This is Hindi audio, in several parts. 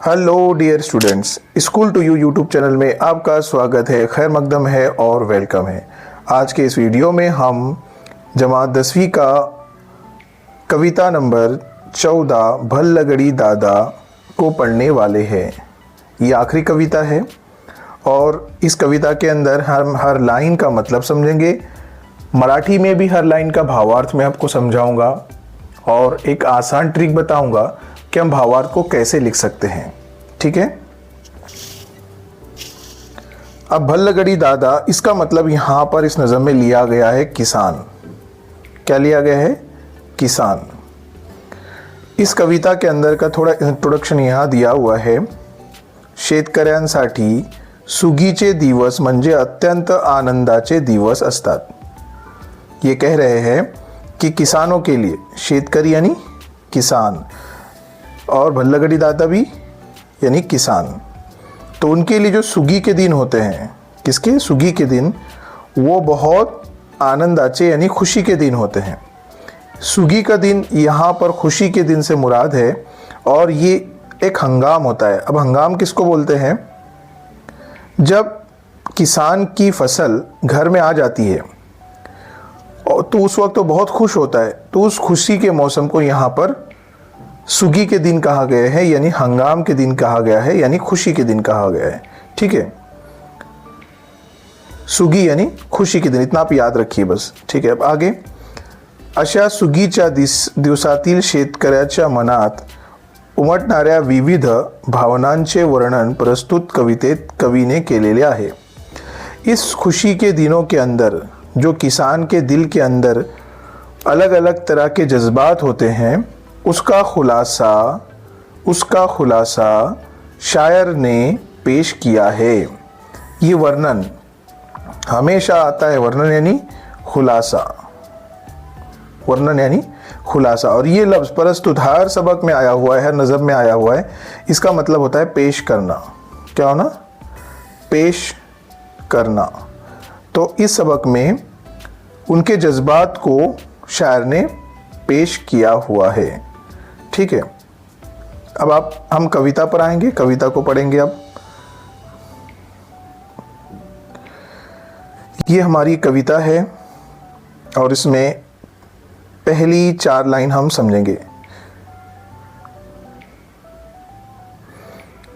Hello dear students, school to you YouTube channel में आपका स्वागत है, खैर मकदम है और वेलकम है। आज के इस वीडियो में हम जमात 10वीं का कविता नंबर 14 भल्लगड़ी दादा को पढ़ने वाले हैं। ये आखिरी कविता है और इस कविता के अंदर हम हर लाइन का मतलब समझेंगे। मराठी में भी हर लाइन का भावार्थ मैं आपको समझाऊंगा और एक आसान ट्रिक बताऊंगा कि हम भावार्थ को कैसे लिख सकते हैं। ठीक है। अब भल्लगड़ी दादा, इसका मतलब यहां पर इस नज़म में लिया गया है किसान। क्या लिया गया है? किसान। इस कविता के अंदर का थोड़ा इंट्रोडक्शन यहां दिया हुआ है। शेतकऱ्यांसाठी सुगीचे दिवस म्हणजे अत्यंत आनंदाचे दिवस असतात। ये कह रहे हैं कि किसानों के लिए, शेतकरी यानी किसान और भल्लगड़ी दादा भी यानी किसान, तो उनके लिए जो सुगी के दिन होते हैं, किसके? सुगी के दिन, वो बहुत आनंदाचे यानी खुशी के दिन होते हैं। सुगी का दिन यहाँ पर खुशी के दिन से मुराद है और ये एक हंगाम होता है। अब हंगाम किसको बोलते हैं? जब किसान की फसल घर में आ जाती है और तो उस वक्त तो बहुत खुश होता है, तो उस खुशी के मौसम को यहाँ पर सुगी के दिन कहा गया है, यानी हंगाम के दिन कहा गया है, यानी खुशी के दिन कहा गया है। ठीक है, सुगी यानी खुशी के दिन, इतना आप याद रखिए बस। ठीक है, अब आगे। अशा सुगीच्या दिवसातील शेतकऱ्याच्या मनात उमटणाऱ्या विविध भावनांचे वर्णन प्रस्तुत कवितेत कवीने केलेले आहे। इस खुशी के दिनों के अंदर जो किसान के दिल के अंदर अलग अलग तरह के जज्बात होते हैं, उसका खुलासा शायर ने पेश किया है। ये वर्णन हमेशा आता है, वर्णन यानी खुलासा, वर्णन यानी खुलासा। और ये लफ्ज़ प्रस्तुत हर सबक में आया हुआ है, हर नज़म में आया हुआ है। इसका मतलब होता है पेश करना। क्या होना? पेश करना। तो इस सबक में उनके जज्बात को शायर ने पेश किया हुआ है। ठीक है, अब हम कविता पर आएंगे, कविता को पढ़ेंगे। अब ये हमारी कविता है और इसमें पहली 4 लाइन हम समझेंगे।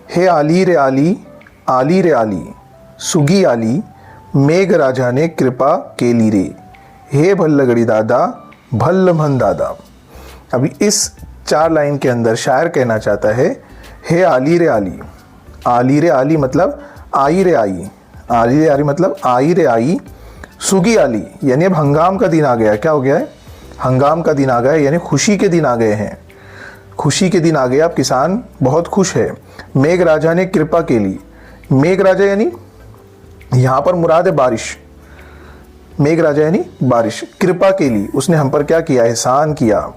हे आली रे आली, आली रे आली, सुगी आली, मेघ राजा ने कृपा केली रे, हे भल्लगड़ी दादा, भल्ल मन दादा। अभी इस 4 लाइन के अंदर शायर कहना चाहता है, हे आली रे आली। आली रे आली मतलब आई रे आई, आली रे आली मतलब आई रे आई। सुगी आली यानी अब हंगाम का दिन आ गया। क्या हो गया है? हंगाम का दिन आ गया, यानी खुशी के दिन आ गए हैं। खुशी के दिन आ गए, अब किसान बहुत खुश है। मेघ राजा ने कृपा के ली, मेघ राजा यानी यहाँ पर मुराद है बारिश। मेघ राजा यानी बारिश। कृपा के लिए उसने हम पर क्या किया? एहसान किया।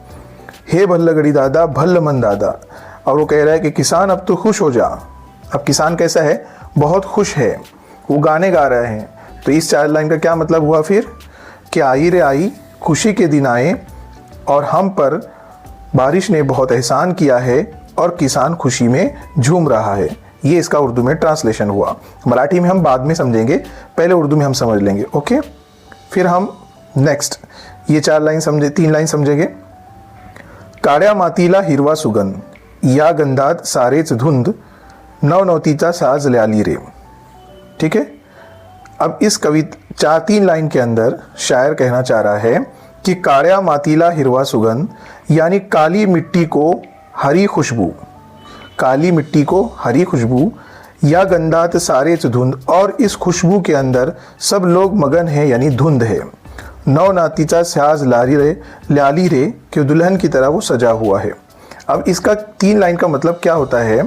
हे भल्लगड़ी दादा, भल्ल मन दादा। और वो कह रहा है कि किसान अब तो खुश हो जा। अब किसान कैसा है? बहुत खुश है, वो गाने गा रहे हैं। तो इस 4 लाइन का क्या मतलब हुआ फिर? कि आई रे आई, खुशी के दिन आए और हम पर बारिश ने बहुत एहसान किया है और किसान खुशी में झूम रहा है। ये इसका उर्दू में ट्रांसलेशन हुआ। मराठी में हम बाद में समझेंगे, पहले उर्दू में हम समझ लेंगे। ओके, फिर हम नेक्स्ट ये 4 लाइन समझे, 3 लाइन समझेंगे। काळ्या मातीला हिरवा सुगंध, या गंधात सारेच धुंद, नवनवतीचा साज ल्याली रे। ठीक है, अब इस कविता 3 लाइन के अंदर शायर कहना चाह रहा है कि काळ्या मातीला हिरवा सुगंध यानी काली मिट्टी को हरी खुशबू, काली मिट्टी को हरी खुशबू, या गंधात सारेच धुंध, और इस खुशबू के अंदर सब लोग मगन हैं यानी धुंध है। नवनातीचा साज ल्याली रे, कि दुल्हन की तरह वो सजा हुआ है। अब इसका 3 लाइन का मतलब क्या होता है?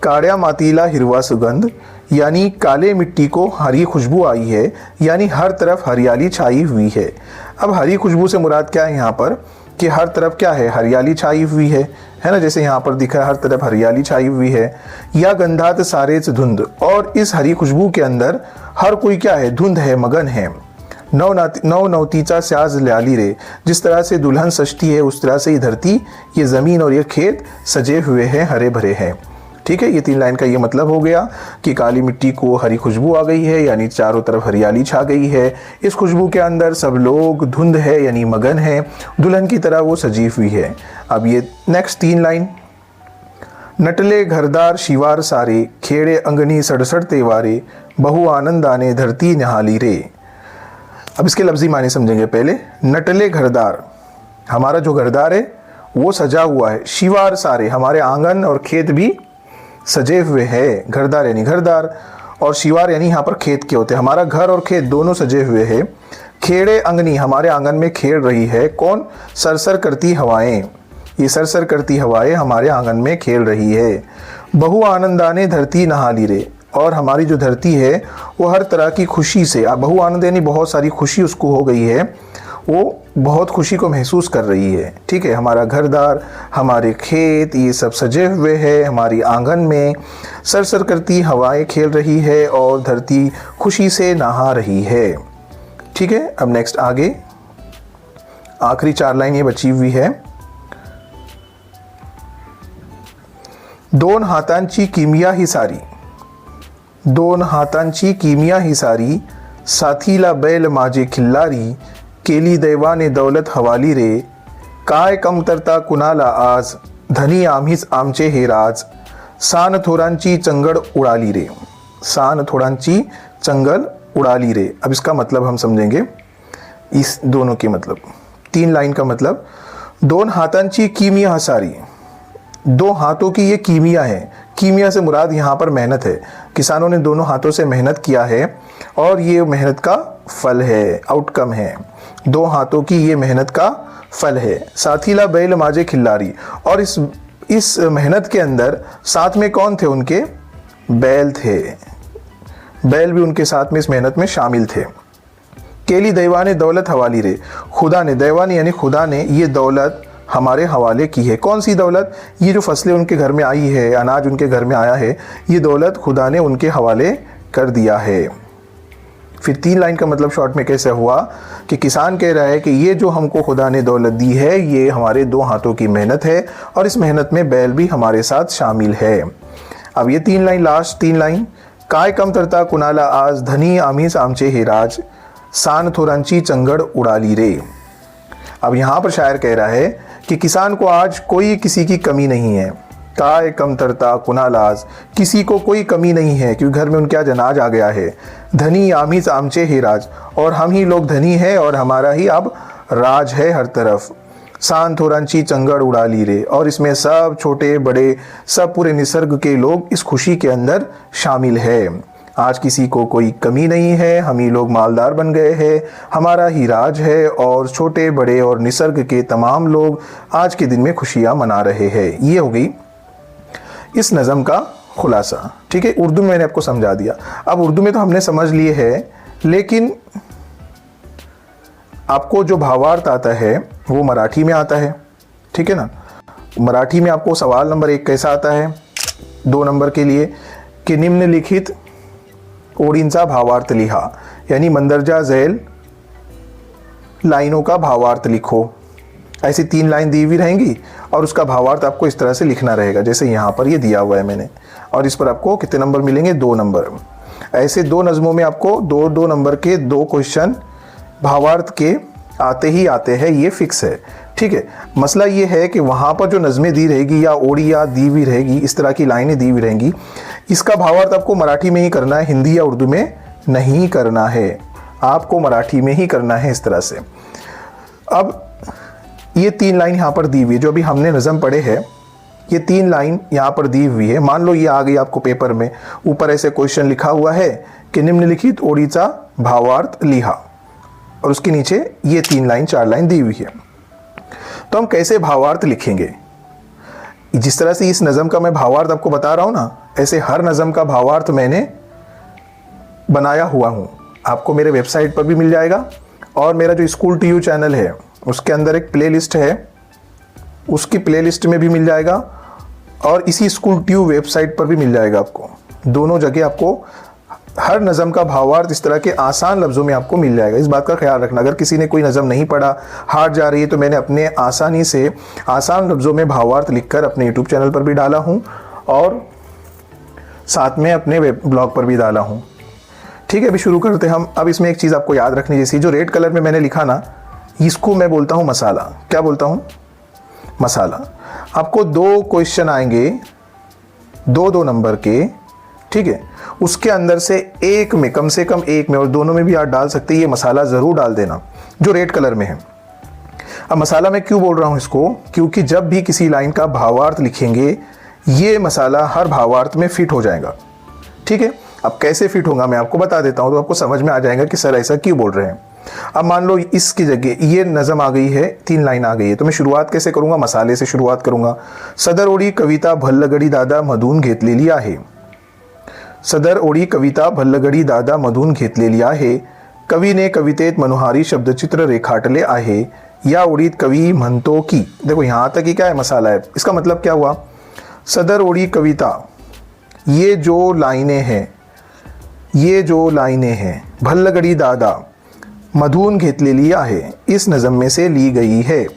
काळ्या मातीला हिरवा सुगंध यानी काले मिट्टी को हरी खुशबू आई है, यानी हर तरफ हरियाली छाई हुई है। अब हरी खुशबू से मुराद क्या है यहाँ पर? कि हर तरफ क्या है? हरियाली छाई हुई है ना, जैसे यहाँ पर दिखा हर तरफ हरियाली छाई हुई है। या गंधात सारेच धुंध, और इस हरी खुशबू के अंदर हर कोई क्या है? धुंध है, मगन है। नवनवतीचा साज ल्याली रे, जिस तरह से दुल्हन सजती है उस तरह से ये धरती, ये ज़मीन और ये खेत सजे हुए हैं, हरे भरे हैं। ठीक है, ये 3 लाइन का ये मतलब हो गया कि काली मिट्टी को हरी खुशबू आ गई है, यानी चारों तरफ हरियाली छा गई है। इस खुशबू के अंदर सब लोग धुंध है यानी मगन है, दुल्हन की तरह वो सजी हुई है। अब ये नेक्स्ट 3 लाइन, नटले घरदार शिवार सारे, खेड़े अंगनी सड़सड़ तेवारे, बहु आनंद आने धरती निहाली रे। अब इसके लफ्जी माने समझेंगे पहले। नटले घरदार, हमारा जो घरदार है वो सजा हुआ है। शिवार सारे, हमारे आंगन और खेत भी सजे हुए हैं। घरदार यानी घरदार और शिवार यानी यहाँ पर खेत के होते हैं। हमारा घर और खेत दोनों सजे हुए हैं। खेड़े अंगनी, हमारे आंगन में खेड़ रही है। कौन? सरसर करती हवाएं, ये सरसर करती हवाएं हमारे आंगन में खेल रही है। बहु आनंदाने धरती नहाली रे, और हमारी जो धरती है वो हर तरह की खुशी से, बहु आनंद यानी बहुत सारी खुशी उसको हो गई है, वो बहुत खुशी को महसूस कर रही है। ठीक है, हमारा घरदार, हमारे खेत, ये सब सजे हुए हैं। हमारी आंगन में सरसर करती हवाएं खेल रही है और धरती खुशी से नहा रही है। ठीक है, अब नेक्स्ट आगे आखिरी 4 लाइन ये बची हुई है। दोन हातांची किमिया ही सारी, दोन हातांची किमिया ही सारी, साथीला बैल माझे खिल्लारी, केली दैवाने दौलत हवाली रे, काय कमतरता कुणाला आज, धनी आम्हीच आमचे हे राज, सान थोरांची चंगड़ उड़ाली रे, सान थोरांची चंगल उड़ाली रे। अब इसका मतलब हम समझेंगे, इस दोनों के मतलब। 3 लाइन का मतलब, दोन हातांची कीमिया हसारी, 2 हाथों की ये कीमिया है। कीमिया से मुराद यहाँ पर मेहनत है। किसानों ने दोनों हाथों से मेहनत किया है और ये मेहनत का फल है, आउटकम है। 2 हाथों की ये मेहनत का फल है। साथीला बैल माजे खिल्लारी, और इस मेहनत के अंदर साथ में कौन थे? उनके बैल थे। बैल भी उनके साथ में इस मेहनत में शामिल थे। केली दैवाने दौलत हवाली रे, खुदा ने, दैवाने यानी खुदा ने ये दौलत हमारे हवाले की है। कौन सी दौलत? ये जो फसलें उनके घर में आई है, अनाज उनके घर में आया है, ये दौलत खुदा ने उनके हवाले कर दिया है। फिर 3 लाइन का मतलब शॉर्ट में कैसे हुआ कि किसान कह रहा है कि ये जो हमको खुदा ने दौलत दी है ये हमारे 2 हाथों की मेहनत है और इस मेहनत में बैल भी हमारे साथ शामिल है। अब ये 3 लाइन, लास्ट 3 लाइन, काय कमतरता कुणाला आज, धनी आमीस आमचे हे राज, सान थोरांची चंगड़ उड़ाली रे। अब यहाँ पर शायर कह रहा है कि किसान को आज कोई किसी की कमी नहीं है। काय कमतरता कुणालाज, किसी को कोई कमी नहीं है क्योंकि घर में उनके आज अनाज आ गया है। धनी आमीस आमचे ही राज, और हम ही लोग धनी है और हमारा ही अब राज है हर तरफ। सान थोरांची चंगड़ उड़ाली रे, और इसमें सब छोटे बड़े सब पूरे निसर्ग के लोग इस खुशी के अंदर शामिल है। आज किसी को कोई कमी नहीं है, हम ही लोग मालदार बन गए हैं, हमारा ही राज है और छोटे बड़े और निसर्ग के तमाम लोग आज के दिन में खुशियां मना रहे हैं। ये हो गई इस नज़म का खुलासा। ठीक है, उर्दू में मैंने आपको समझा दिया। अब उर्दू में तो हमने समझ लिए है, लेकिन आपको जो भावार्थ आता है वो मराठी में आता है। ठीक है ना, मराठी में आपको सवाल नंबर 1 कैसा आता है 2 नंबर के लिए कि निम्नलिखित ओळींचा भावार्थ लिहा, यानी मंदरजा झैल लाइनों का भावार्थ लिखो। ऐसी 3 लाइन दी हुई रहेंगी और उसका भावार्थ आपको इस तरह से लिखना रहेगा जैसे यहाँ पर ये दिया हुआ है मैंने, और इस पर आपको कितने नंबर मिलेंगे 2 नंबर। ऐसे 2 नज़मों में आपको 2-2 नंबर के 2 क्वेश्चन भावार्थ के आते ही आते हैं, ये फिक्स है। ठीक है, मसला ये है कि वहाँ पर जो नज़में दी रहेगी या ओड़िया दी हुई रहेगी, इस तरह की लाइनें दी हुई रहेंगी, इसका भावार्थ आपको मराठी में ही करना है, हिंदी या उर्दू में नहीं करना है, आपको मराठी में ही करना है इस तरह से। अब ये 3 लाइन यहाँ पर दी हुई है जो अभी हमने नज़म पढ़े हैं, ये 3 लाइन यहाँ पर दी हुई है। मान लो ये आ गई आपको पेपर में, ऊपर ऐसे क्वेश्चन लिखा हुआ है कि निम्नलिखित ओड़ीचा भावार्थ लिहा, और उसके नीचे ये 3 लाइन 4 लाइन दी हुई है। तो हम कैसे भावार्थ लिखेंगे? जिस तरह से इस नज़म का मैं भावार्थ आपको बता रहा हूँ ना, ऐसे हर नज़म का भावार्थ मैंने बनाया हुआ हूँ। आपको मेरे वेबसाइट पर भी मिल जाएगा, और मेरा जो स्कूल TU चैनल है उसके अंदर एक प्लेलिस्ट है, उसकी प्लेलिस्ट में भी मिल जाएगा, और इसी स्कूल TU वेबसाइट पर भी मिल जाएगा। आपको दोनों जगह आपको हर नज़म का भावार्थ इस तरह के आसान लफ्ज़ों में आपको मिल जाएगा। इस बात का ख्याल रखना, अगर किसी ने कोई नज़म नहीं पढ़ा, हार्ड जा रही है, तो मैंने अपने आसानी से आसान लफ्ज़ों में भावार्थ लिखकर अपने YouTube चैनल पर भी डाला हूँ, और साथ में अपने वेब ब्लॉग पर भी डाला हूँ। ठीक है, अभी शुरू करते हैं हम। अब इसमें एक चीज़ आपको याद रखनी, जैसी जो रेड कलर में मैंने लिखा ना, इसको मैं बोलता हूँ मसाला। क्या बोलता हूँ? मसाला। आपको 2 क्वेश्चन आएंगे 2-2 नंबर के, ठीक है, उसके अंदर से एक में, कम से कम एक में, और दोनों में भी आप डाल सकते हैं, ये मसाला ज़रूर डाल देना जो रेड कलर में है। अब मसाला मैं क्यों बोल रहा हूँ इसको? क्योंकि जब भी किसी लाइन का भावार्थ लिखेंगे, ये मसाला हर भावार्थ में फिट हो जाएगा। ठीक है, अब कैसे फिट होगा मैं आपको बता देता हूँ, तो आपको समझ में आ जाएगा कि सर ऐसा क्यों बोल रहे हैं। अब मान लो इसकी जगह ये नज़म आ गई है, 3 लाइन आ गई है, तो मैं शुरुआत कैसे करूँगा? मसाले से शुरुआत करूँगा। सदर ओडी कविता भल्लगडी दादा मधून घेतलेली आहे। सदर ओडी कविता भल्लगडी दादा मधून घेतलेली आहे। कवीने कवितेत मनोहारी शब्दचित्र रेखाटले आहे। या ओडीत कवी म्हणतो की, देखो यहाँ तक ही क्या है? मसाला है। इसका मतलब क्या हुआ? सदर ओडी कविता, ये जो लाइनें हैं, ये जो लाइनें हैं, भल्लगडी दादा मधून घेतलेली आहे, इस नज़म में से ली गई है।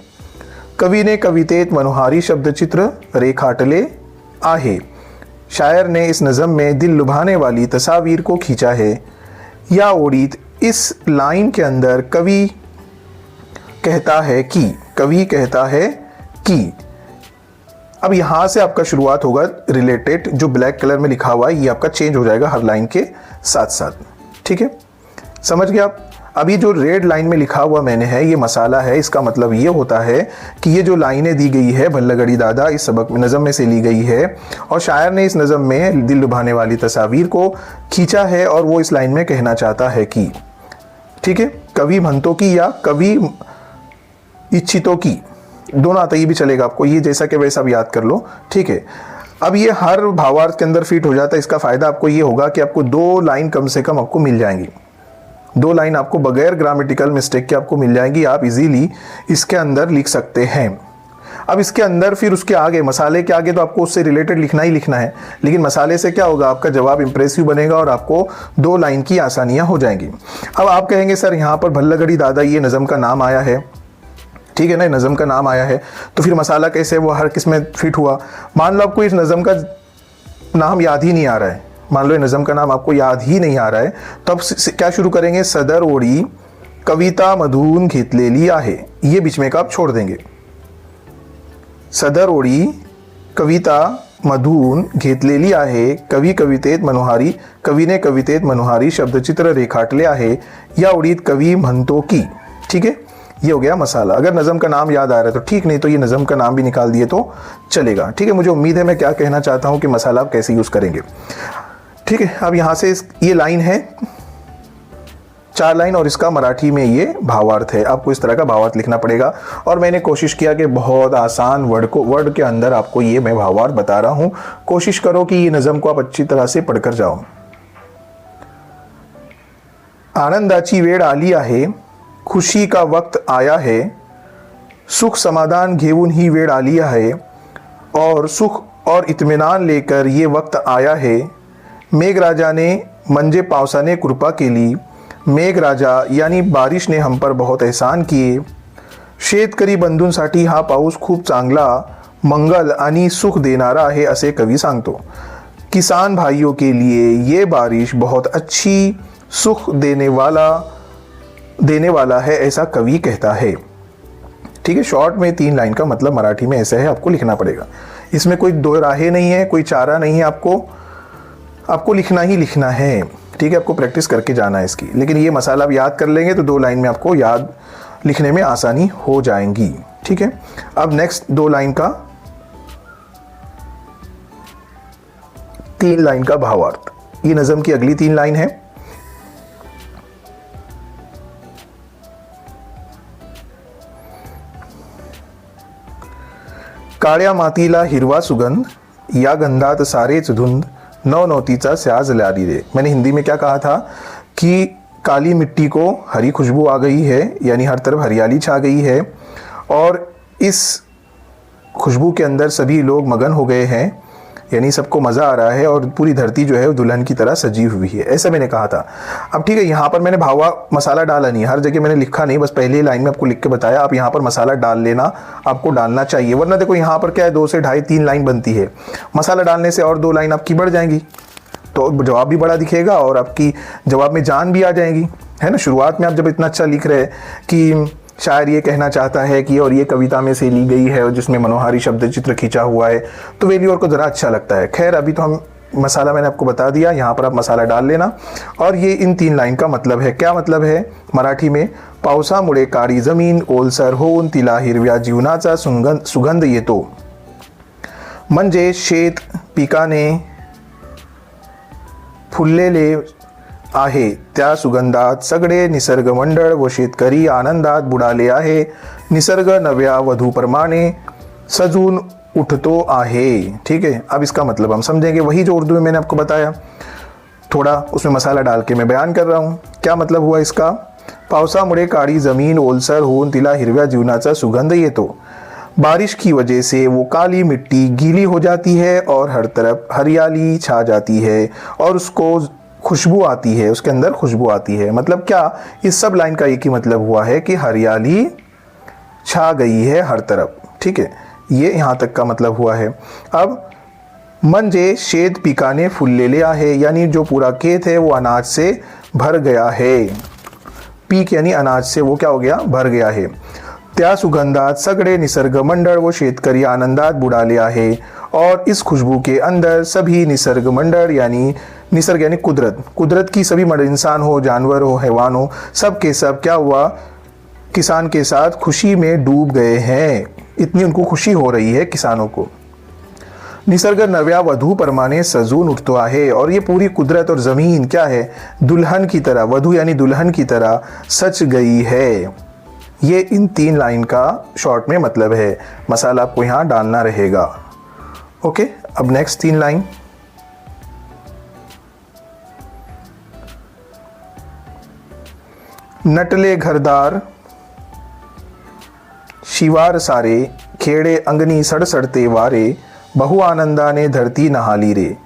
कवि ने कवितेत मनोहारी शब्दचित्र रेखाटले आहे। शायर ने इस नज़म में दिल लुभाने वाली तस्वीर को खींचा है। या ओडीत, इस लाइन के अंदर कवि कहता है कि, कवि कहता है कि। अब यहाँ से आपका शुरुआत होगा रिलेटेड, जो ब्लैक कलर में लिखा हुआ है ये आपका चेंज हो जाएगा हर लाइन के साथ साथ। ठीक है, समझ गए आप? अभी जो रेड लाइन में लिखा हुआ मैंने है, ये मसाला है। इसका मतलब ये होता है कि ये जो लाइनें दी गई है भल्लगडी दादा, इस सबक में नज़म में से ली गई है, और शायर ने इस नज़म में दिल लुभाने वाली तस्वीर को खींचा है, और वो इस लाइन में कहना चाहता है कि। ठीक है, कवि म्हणतो की या कवि इच्छितों की, दोनों आता, ये भी चलेगा आपको, ये जैसा कि वैसा भी याद कर लो। ठीक है, अब ये हर भावार्थ के अंदर फिट हो जाता है। इसका फ़ायदा आपको ये होगा कि आपको 2 लाइन कम से कम आपको मिल जाएंगी। 2 लाइन आपको बगैर ग्रामेटिकल मिस्टेक के आपको मिल जाएंगी। आप इजीली इसके अंदर लिख सकते हैं। अब इसके अंदर फिर उसके आगे, मसाले के आगे तो आपको उससे रिलेटेड लिखना ही लिखना है, लेकिन मसाले से क्या होगा? आपका जवाब इंप्रेसिव बनेगा और आपको 2 लाइन की आसानियाँ हो जाएंगी। अब आप कहेंगे सर यहाँ पर भल्लगडी दादा ये नज़म का नाम आया है, ठीक है ना, नज़म का नाम आया है, तो फिर मसाला कैसे वो हर किस में फिट हुआ? मान लो आपको इस नज़म का नाम याद ही नहीं आ रहा है, मान लो ये नज़म का नाम आपको याद ही नहीं आ रहा है, तो अब क्या शुरू करेंगे? सदर ओडी कविता मधून घेतलेली आहे, ये बीच में का आप छोड़ देंगे। सदर ओडी कविता मधून घेतलेली आहे। कवी कवितेत मनोहारी, कवीने कवितेत मनोहारी शब्दचित्र रेखाटले आहे। या ओडीत कवी म्हणतो की। ठीक है, ये हो गया मसाला। अगर नज़म का नाम याद आ रहा है तो ठीक, नहीं तो ये नज़म का नाम भी निकाल दिए तो चलेगा। ठीक है, मुझे उम्मीद है मैं क्या कहना चाहता हूँ कि मसाला आप कैसे यूज़ करेंगे। ठीक है, अब यहाँ से ये लाइन है 4 लाइन, और इसका मराठी में ये भावार्थ है। आपको इस तरह का भावार्थ लिखना पड़ेगा, और मैंने कोशिश किया कि बहुत आसान वर्ड के अंदर आपको ये मैं भावार्थ बता रहा हूँ। कोशिश करो कि ये नज़म को आप अच्छी तरह से पढ़कर जाओ। आनंदाची वेळ आली आहे, खुशी का वक्त आया है, सुख समाधान घेऊन ही वेळ आली है, और सुख और इत्मीनान लेकर ये वक्त आया है। मेघराजा ने म्हणजे पावसाने कृपा केली, मेघराजा यानी बारिश ने हम पर बहुत एहसान किए। शेतकरी बंधूंसाठी हा पाऊस खूप चांगला, मंगल आणि सुख देणारा आहे असे कवी सांगतो। किसान भाइयों के लिए ये बारिश बहुत अच्छी, सुख देने वाला है ऐसा कवि कहता है। ठीक है, शॉर्ट में 3 लाइन का मतलब मराठी में ऐसा है, आपको लिखना पड़ेगा। इसमें कोई 2 राहें नहीं है, कोई चारा नहीं है, आपको लिखना ही लिखना है। ठीक है, आपको प्रैक्टिस करके जाना है इसकी, लेकिन ये मसाला आप याद कर लेंगे तो 2 लाइन में आपको याद लिखने में आसानी हो जाएंगी। ठीक है, अब नेक्स्ट 2 लाइन का 3 लाइन का भावार्थ, ये नज़म की अगली 3 लाइन है। काळ्या मातीला हिरवा सुगंध, या गंधात सारेच धुंद, नवनौतीचा स्याज लारी रे। मैंने हिंदी में क्या कहा था कि काली मिट्टी को हरी खुशबू आ गई है, यानी हर तरफ हरियाली छा गई है, और इस खुशबू के अंदर सभी लोग मगन हो गए हैं, यानी सबको मज़ा आ रहा है, और पूरी धरती जो है वो दुल्हन की तरह सजी हुई है, ऐसा मैंने कहा था। अब ठीक है, यहाँ पर मैंने भावा मसाला डाला नहीं, हर जगह मैंने लिखा नहीं, बस पहली लाइन में आपको लिख के बताया। आप यहाँ पर मसाला डाल लेना, आपको डालना चाहिए, वरना देखो यहाँ पर क्या है 2 से ढाई 3 लाइन बनती है, मसाला डालने से और 2 लाइन आपकी बढ़ जाएंगी। तो जवाब भी बड़ा दिखेगा और आपकी जवाब में जान भी आ जाएगी, है ना। शुरुआत में आप जब इतना अच्छा लिख रहे हैं कि शायर ये कहना चाहता है कि और ये कविता में से ली गई है और जिसमें मनोहारी शब्द चित्र खींचा हुआ है, तो वेल्यूअर को ज़रा अच्छा लगता है। खैर अभी तो हम मसाला मैंने आपको बता दिया, यहाँ पर आप मसाला डाल लेना। और ये इन 3 लाइन का मतलब है, क्या मतलब है मराठी में, पावसामुळे काळी जमीन ओलसर होऊन तिला हिरव्या जीवनाचा सुगंध येतो। म्हणजे शेत पिकाने फुललेले आहे, त्या सुगंधात सगळे निसर्ग मंडळ व शेतकरी आनंदात बुडाले आहे। निसर्ग नव्या वधूप्रमाणे सजून उठतो आहे। ठीक है, अब इसका मतलब हम समझेंगे, वही जो उर्दू में मैंने आपको बताया, थोड़ा उसमें मसाला डाल के मैं बयान कर रहा हूँ। क्या मतलब हुआ इसका, पावसामुळे काळी जमीन ओलसर होऊन तिला हिरव्या जीवनाचा सुगंध येतो। बारिश की वजह से वो काली मिट्टी गीली हो जाती है और हर तरफ हरियाली छा जाती है और उसको खुशबू आती है, उसके अंदर खुशबू आती है। मतलब क्या, इस सब लाइन का एक ही मतलब हुआ है कि हरियाली छा गई है हर तरफ। ठीक है, ये यहाँ तक का मतलब हुआ है। अब म्हणजे शेत पिकाने फुललेले आहे, यानी जो पूरा खेत है वो अनाज से भर गया है। पीक यानी अनाज से वो क्या हो गया, भर गया है। त्या सुगंधात सगळे निसर्ग मंडळ व शेतकरी आनंदात बुडाले आहे, और इस खुशबू के अंदर सभी निसर्ग मंडल यानी निसर्ग यानी कुदरत, कुदरत की सभी मंडल, इंसान हो जानवर हो हैवान हो, सब के सब क्या हुआ, किसान के साथ खुशी में डूब गए हैं। इतनी उनको खुशी हो रही है किसानों को। निसर्ग नव्या वधू परमाने सजून उठतो आहे, और ये पूरी कुदरत और ज़मीन क्या है, दुल्हन की तरह, वधू यानी दुल्हन की तरह सच गई है। ये इन 3 लाइन का शॉर्ट में मतलब है। मसाला आपको यहाँ डालना रहेगा। ओके, अब नेक्स्ट 3 लाइन। नटले घरदार शिवार सारे, खेड़े अंगनी सड़सड़ते वारे, बहु आनंदाने धरती नहाली रे।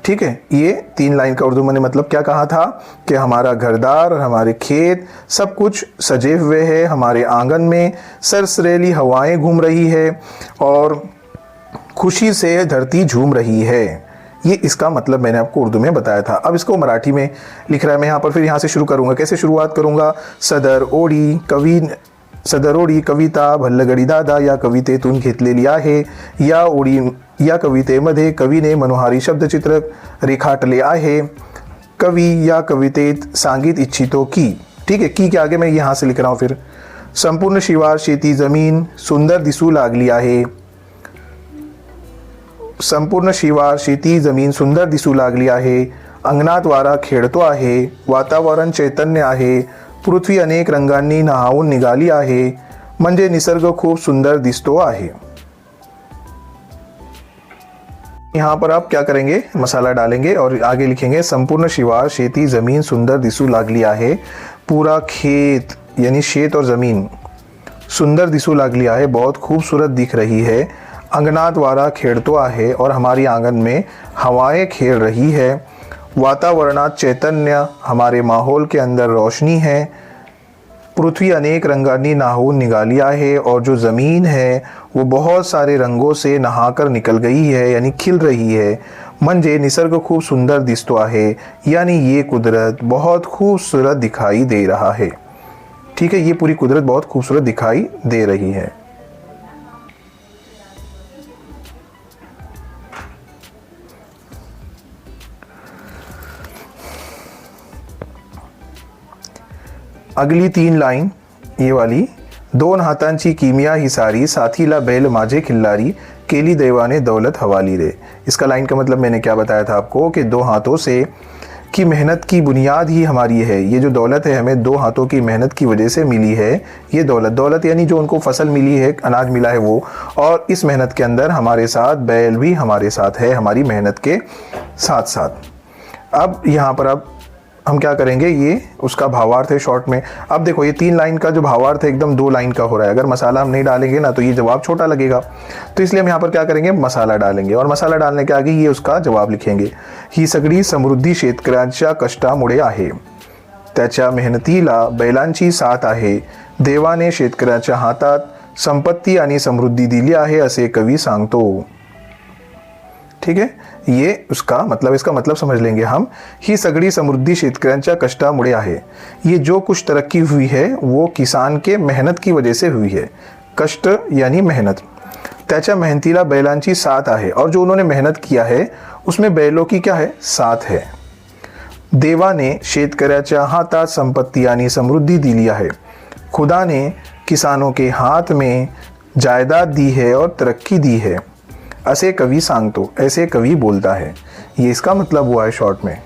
ठीक है, ये 3 लाइन का उर्दू मैंने मतलब क्या कहा था कि हमारा घरदार और हमारे खेत सब कुछ सजे हुए हैं, हमारे आंगन में सरसरेली हवाएं घूम रही है और खुशी से धरती झूम रही है। ये इसका मतलब मैंने आपको उर्दू में बताया था। अब इसको मराठी में लिख रहा है मैं यहाँ पर, फिर यहाँ से शुरू करूँगा। कैसे शुरुआत करूँगा, सदर ओढी कविता भल्लगडी दादा या कवितेतून घेतलेली आहे। या कवितेमध्ये कवीने मनोहारी शब्दचित्र रेखाटले आहे। कवी या कवितेत सांगित इच्छितो की, ठीक है, की के आगे मैं यहाँ से लिख रहा हूँ। फिर संपूर्ण शिवार शेती जमीन सुंदर दिसू लागली आहे। संपूर्ण शिवार शेती जमीन सुंदर दिसू लागली आहे। अंगणात वारा खेळतो आहे, वातावरण चैतन्य आहे, पृथ्वी अनेक रंगांनी नहावून निघाली आहे, म्हणजे निसर्ग खूप सुंदर दिसतो आहे। यहाँ पर आप क्या करेंगे, मसाला डालेंगे और आगे लिखेंगे संपूर्ण शिवार शेती जमीन सुंदर दिसू लागली आहे। पूरा खेत यानी शेत और ज़मीन सुंदर दिसू लागली आहे, बहुत खूबसूरत दिख रही है। अंगणात वारा खेळतो आहे, और हमारी आंगन में हवाएं खेल रही है। वातावरणात चैतन्य, हमारे माहौल के अंदर रोशनी है। पृथ्वी अनेक रंगांनी नहावून निघाली आहे, और जो ज़मीन है वो बहुत सारे रंगों से नहाकर निकल गई है यानी खिल रही है। म्हणजे निसर्ग खूब सुंदर दिसतो आहे, यानी ये कुदरत बहुत खूबसूरत दिखाई दे रहा है। ठीक है, ये पूरी कुदरत बहुत खूबसूरत दिखाई दे रही है। अगली 3 लाइन ये वाली, 2 हातांची किमिया ही सारी, साथीला बैल माझे खिल्लारी, केली देवाने दौलत हवाली रे। इसका लाइन का मतलब मैंने क्या बताया था आपको कि 2 हाथों से की मेहनत की बुनियाद ही हमारी है। ये जो दौलत है हमें 2 हाथों की मेहनत की वजह से मिली है। ये दौलत यानी जो उनको फसल मिली है, अनाज मिला है वो, और इस मेहनत के अंदर हमारे साथ बैल भी हमारे साथ है, हमारी मेहनत के साथ साथ। अब यहाँ पर अब हम क्या करेंगे, ये उसका भावार्थ है शॉर्ट में। अब देखो ये 3 लाइन का जो भावार्थ है एकदम 2 लाइन का हो रहा है। अगर मसाला हम नहीं डालेंगे ना तो ये जवाब छोटा लगेगा, तो इसलिए हम यहाँ पर क्या करेंगे, मसाला डालेंगे, और मसाला डालने के आगे ये उसका जवाब लिखेंगे। ही सगळी समृद्धी शेतकऱ्यांच्या कष्टामुळे आहे, त्याच्या मेहनतीला बैलांची साथ आहे, देवाने शेतकऱ्याच्या हातात संपत्ती आणि समृद्धी दिली आहे असे कवी सांगतो। ठीक है, ये उसका मतलब, इसका मतलब समझ लेंगे हम। ही सगळी समृद्धी शेतकऱ्यांच्या कष्टामुळे आहे। ये जो कुछ तरक्की हुई है वो किसान के मेहनत की वजह से हुई है। कष्ट यानी मेहनत। त्याच्या मेहनतीला बैलांची साथ आहे, और जो उन्होंने मेहनत किया है उसमें बैलों की क्या है, साथ है। देवाने शेतकऱ्याच्या हातात संपत्ती आणि समृद्धी दिली आहे। खुदा ने किसानों के हाथ में जायदाद दी है और तरक्की दी है, ऐसे कवि सांगतो, ऐसे कवि बोलता है। ये इसका मतलब हुआ है शॉर्ट में।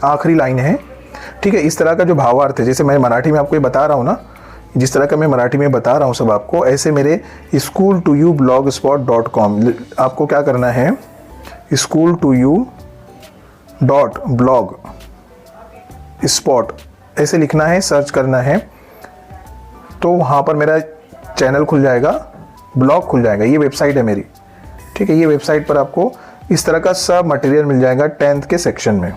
आखिरी लाइन है, ठीक है। इस तरह का जो भावार्थ है, जैसे मैं मराठी में आपको ये बता रहा हूँ ना, जिस तरह का मैं मराठी में बता रहा हूँ सब आपको, ऐसे मेरे school2ublogspot.com आपको क्या करना है, school2u.blogspot ऐसे लिखना है, सर्च करना है, तो वहाँ पर मेरा चैनल खुल जाएगा, ब्लॉग खुल जाएगा। ये वेबसाइट है मेरी, ठीक है। ये वेबसाइट पर आपको इस तरह का सब मटेरियल मिल जाएगा 10th के सेक्शन में,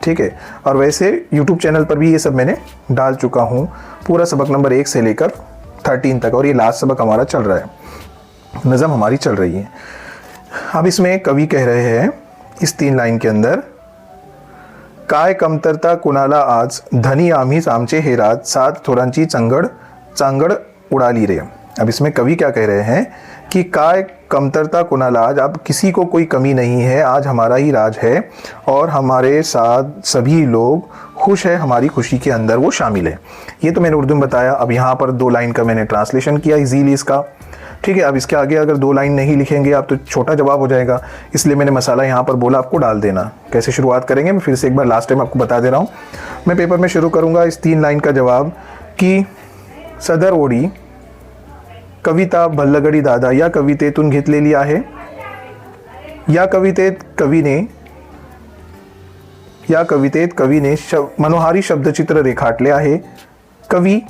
ठीक है। और वैसे YouTube चैनल पर भी ये सब मैंने डाल चुका हूँ, पूरा सबक नंबर 1 से लेकर 13 तक, और ये लास्ट सबक हमारा चल रहा है, नज़म हमारी चल रही है। अब इसमें कवि कह रहे हैं इस 3 लाइन के अंदर, काय कमतरता कुणाला आज, धनी आम्हीच आमचे हे राज, सात थोरांची चांगड उडाली रे। अब इसमें कवि क्या कह रहे हैं कि काय कमतरता कुणाला आज, अब किसी को कोई कमी नहीं है, आज हमारा ही राज है और हमारे साथ सभी लोग खुश है, हमारी खुशी के अंदर वो शामिल है। ये तो मैंने उर्दू में बताया। अब यहाँ पर 2 लाइन का मैंने ट्रांसलेशन किया इजीली इसका, ठीक है। अब इसके आगे अगर 2 लाइन नहीं लिखेंगे आप तो छोटा जवाब हो जाएगा, इसलिए मैंने मसाला यहाँ पर बोला आपको डाल देना। कैसे शुरुआत करेंगे मैं फिर से एक बार लास्ट टाइम आपको बता दे रहा हूँ। मैं पेपर में शुरू करूँगा इस 3 लाइन का जवाब कि सदर ओळी कविता भल्लगडी दादा या कवितेतून घेतलेली आहे। या कवितेत कवीने मनोहारी शब्दचित्र रेखाटले आहे। कवी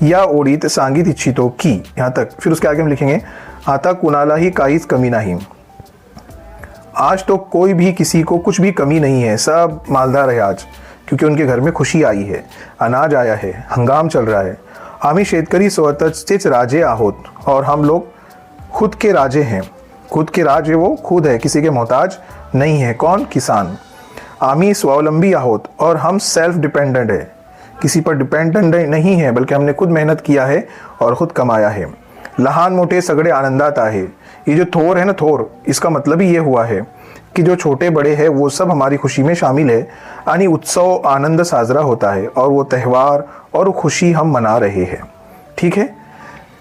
या ओळीत सांगित इच्छितो की, यहाँ तक, फिर उसके आगे हम लिखेंगे आता कुणालाही काहीच कमी नहीं। आज तो कोई भी किसी को कुछ भी कमी नहीं है, सब मालदार है आज, क्योंकि उनके घर में खुशी आई है, अनाज आया है, हंगाम चल रहा है। आम्ही शेतकरी स्वतःचेच राजे आहोत और हम लोग खुद के राजे हैं। खुद के राज है, वो खुद है, किसी के मोहताज नहीं है। कौन? किसान। आम्ही स्वावलंबी आहोत और हम सेल्फ डिपेंडेंट है, किसी पर डिपेंडेंट नहीं है, बल्कि हमने खुद मेहनत किया है और खुद कमाया है। लहान मोठे सगळे आनंदात आहे। ये जो थोर है ना, थोर, इसका मतलब ही ये हुआ है कि जो छोटे बड़े हैं वो सब हमारी खुशी में शामिल है। आणि उत्सव आनंद साजरा होता है और वो त्यौहार और खुशी हम मना रहे हैं, ठीक है।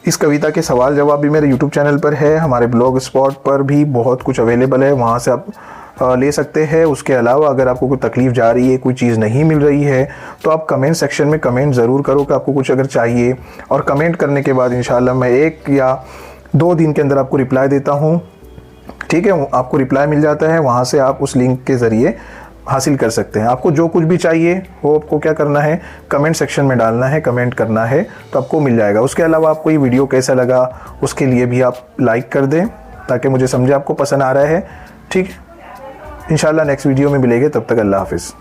इस कविता के सवाल जवाब भी मेरे YouTube चैनल पर है, हमारे ब्लॉग स्पॉट पर भी बहुत कुछ अवेलेबल है, वहाँ से आप ले सकते हैं। उसके अलावा अगर आपको कोई तकलीफ़ जा रही है, कोई चीज़ नहीं मिल रही है, तो आप कमेंट सेक्शन में कमेंट ज़रूर करो कि आपको कुछ अगर चाहिए, और कमेंट करने के बाद इंशाल्लाह मैं 1 या 2 दिन के अंदर आपको रिप्लाई देता हूँ, ठीक है। आपको रिप्लाई मिल जाता है, वहाँ से आप उस लिंक के ज़रिए हासिल कर सकते हैं। आपको जो कुछ भी चाहिए वो आपको क्या करना है, कमेंट सेक्शन में डालना है, कमेंट करना है, तो आपको मिल जाएगा। उसके अलावा आपको ये वीडियो कैसा लगा उसके लिए भी आप लाइक कर दें, ताकि मुझे समझे आपको पसंद आ रहा है, ठीक है। इंशाल्लाह नेक्स्ट वीडियो में मिलेंगे, तब तक अल्लाह हाफिज़।